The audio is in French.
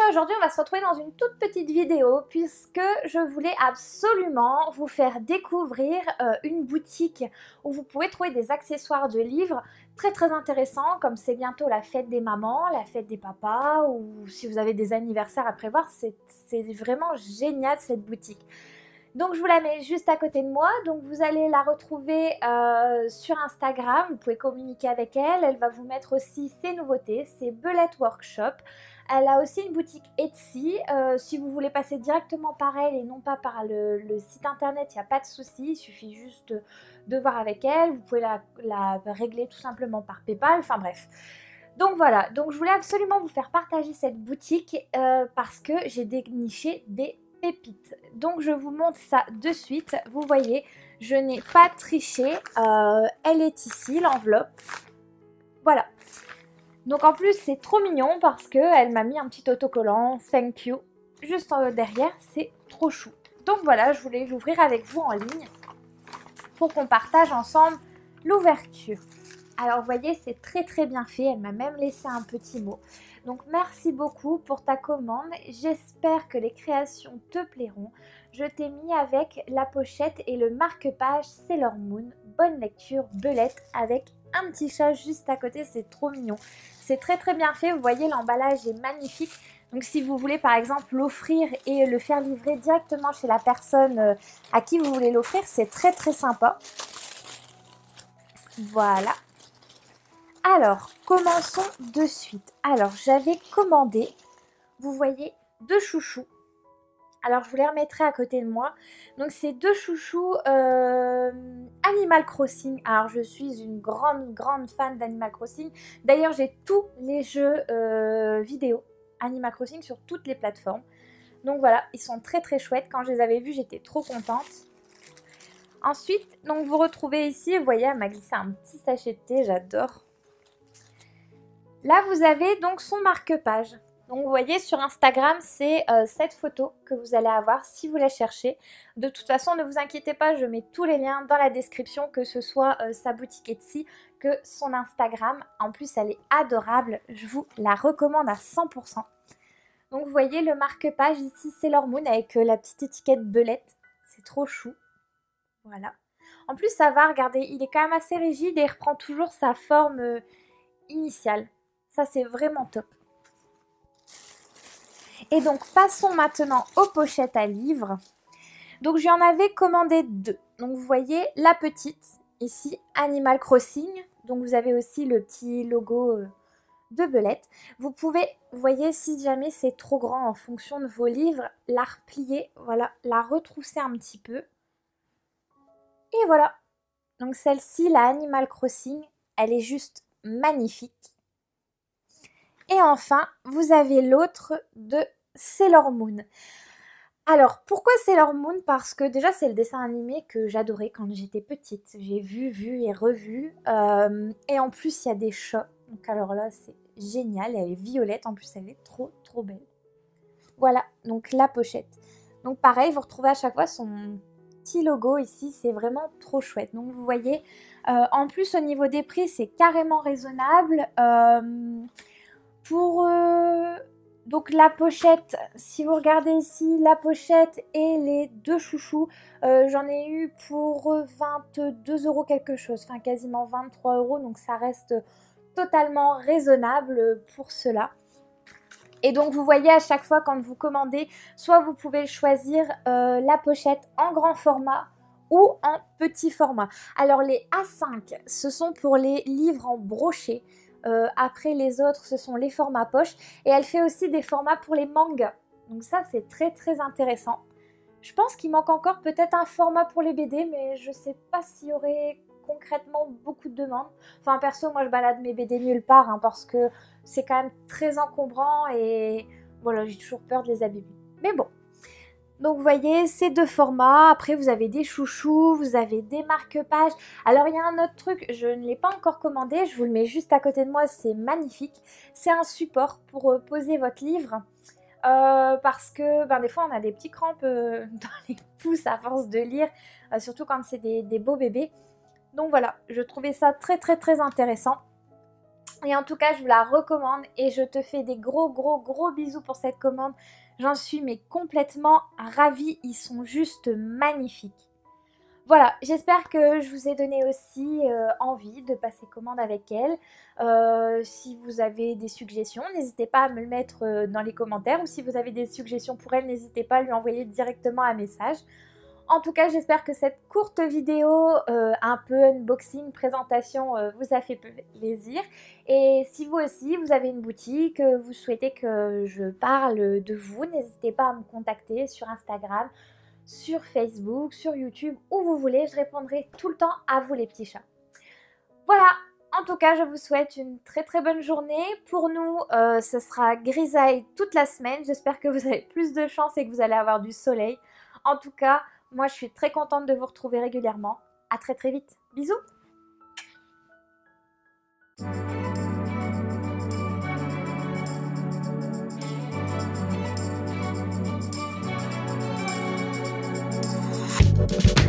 Tisha, aujourd'hui on va se retrouver dans une toute petite vidéo puisque je voulais absolument vous faire découvrir une boutique où vous pouvez trouver des accessoires de livres très intéressants, comme c'est bientôt la fête des mamans, la fête des papas, ou si vous avez des anniversaires à prévoir, c'est vraiment génial cette boutique. Donc je vous la mets juste à côté de moi, donc vous allez la retrouver sur Instagram, vous pouvez communiquer avec elle, elle va vous mettre aussi ses nouveautés, c'est Belette Workshop. Elle a aussi une boutique Etsy, si vous voulez passer directement par elle et non pas par le site internet, il n'y a pas de souci, il suffit juste de voir avec elle, vous pouvez la régler tout simplement par PayPal, enfin bref. Donc voilà, donc je voulais absolument vous faire partager cette boutique parce que j'ai déniché des pépites. Donc je vous montre ça de suite. Vous voyez, je n'ai pas triché. Elle est ici, l'enveloppe. Voilà. Donc en plus, c'est trop mignon parce qu'elle m'a mis un petit autocollant « Thank you » juste derrière. C'est trop chou. Donc voilà, je voulais l'ouvrir avec vous en ligne pour qu'on partage ensemble l'ouverture. Alors vous voyez, c'est très bien fait. Elle m'a même laissé un petit mot. Donc merci beaucoup pour ta commande. J'espère que les créations te plairont. Je t'ai mis avec la pochette et le marque-page Sailor Moon. Bonne lecture, Belette, avec un petit chat juste à côté. C'est trop mignon. C'est très bien fait. Vous voyez, l'emballage est magnifique. Donc si vous voulez par exemple l'offrir et le faire livrer directement chez la personne à qui vous voulez l'offrir, c'est très sympa. Voilà. Alors, commençons de suite. Alors, j'avais commandé, vous voyez, 2 chouchous. Alors, je vous les remettrai à côté de moi. Donc, c'est 2 chouchous Animal Crossing. Alors, je suis une grande fan d'Animal Crossing. D'ailleurs, j'ai tous les jeux vidéo Animal Crossing sur toutes les plateformes. Donc, voilà, ils sont très chouettes. Quand je les avais vus, j'étais trop contente. Ensuite, donc vous retrouvez ici, vous voyez, elle m'a glissé un petit sachet de thé, j'adore. Là, vous avez donc son marque-page. Donc, vous voyez, sur Instagram, c'est cette photo que vous allez avoir si vous la cherchez. De toute façon, ne vous inquiétez pas, je mets tous les liens dans la description, que ce soit sa boutique Etsy, que son Instagram. En plus, elle est adorable. Je vous la recommande à 100%. Donc, vous voyez le marque-page ici, Sailor Moon, avec la petite étiquette Belette. C'est trop chou. Voilà. En plus, ça va, regardez, il est quand même assez rigide et il reprend toujours sa forme initiale. Ça, c'est vraiment top. Et donc, passons maintenant aux pochettes à livres. Donc, j'en avais commandé 2. Donc, vous voyez la petite, ici, Animal Crossing. Donc, vous avez aussi le petit logo de Belette. Vous pouvez, vous voyez, si jamais c'est trop grand en fonction de vos livres, la replier, voilà, la retrousser un petit peu. Et voilà. Donc, celle-ci, la Animal Crossing, elle est juste magnifique. Et enfin, vous avez l'autre de Sailor Moon. Alors, pourquoi Sailor Moon? Parce que déjà, c'est le dessin animé que j'adorais quand j'étais petite. J'ai vu et revu. Et en plus, il y a des chats. Donc alors là, c'est génial. Elle est violette. En plus, elle est trop belle. Voilà, donc la pochette. Donc pareil, vous retrouvez à chaque fois son petit logo ici. C'est vraiment trop chouette. Donc vous voyez, en plus, au niveau des prix, c'est carrément raisonnable. Donc la pochette, si vous regardez ici, la pochette et les 2 chouchous, j'en ai eu pour 22 € quelque chose, enfin quasiment 23 €, donc ça reste totalement raisonnable pour cela. Et donc vous voyez à chaque fois quand vous commandez, soit vous pouvez choisir la pochette en grand format ou en petit format. Alors les A5, ce sont pour les livres en brochet. Après les autres, ce sont les formats poche. Et elle fait aussi des formats pour les mangas. Donc ça, c'est très intéressant. Je pense qu'il manque encore peut-être un format pour les BD, mais je sais pas s'il y aurait concrètement beaucoup de demandes. Enfin, perso, moi, je balade mes BD nulle part, hein, parce que c'est quand même très encombrant et voilà, j'ai toujours peur de les abîmer. Mais bon. Donc vous voyez, ces 2 formats. Après, vous avez des chouchous, vous avez des marque-pages. Alors, il y a un autre truc, je ne l'ai pas encore commandé. Je vous le mets juste à côté de moi, c'est magnifique. C'est un support pour poser votre livre. Parce que des fois, on a des petits crampes dans les pouces à force de lire. Surtout quand c'est des beaux bébés. Donc voilà, je trouvais ça très intéressant. Et en tout cas, je vous la recommande et je te fais des gros bisous pour cette commande. J'en suis mais complètement ravie, ils sont juste magnifiques. Voilà, j'espère que je vous ai donné aussi envie de passer commande avec elle. Si vous avez des suggestions, n'hésitez pas à me le mettre dans les commentaires. Ou si vous avez des suggestions pour elle, n'hésitez pas à lui envoyer directement un message. En tout cas, j'espère que cette courte vidéo, un peu unboxing, présentation, vous a fait plaisir. Et si vous aussi, vous avez une boutique, vous souhaitez que je parle de vous, n'hésitez pas à me contacter sur Instagram, sur Facebook, sur YouTube, où vous voulez. Je répondrai tout le temps à vous les petits chats. Voilà, en tout cas, je vous souhaite une très bonne journée. Pour nous, ce sera grisaille toute la semaine. J'espère que vous avez plus de chance et que vous allez avoir du soleil. En tout cas, moi, je suis très contente de vous retrouver régulièrement. À très vite. Bisous!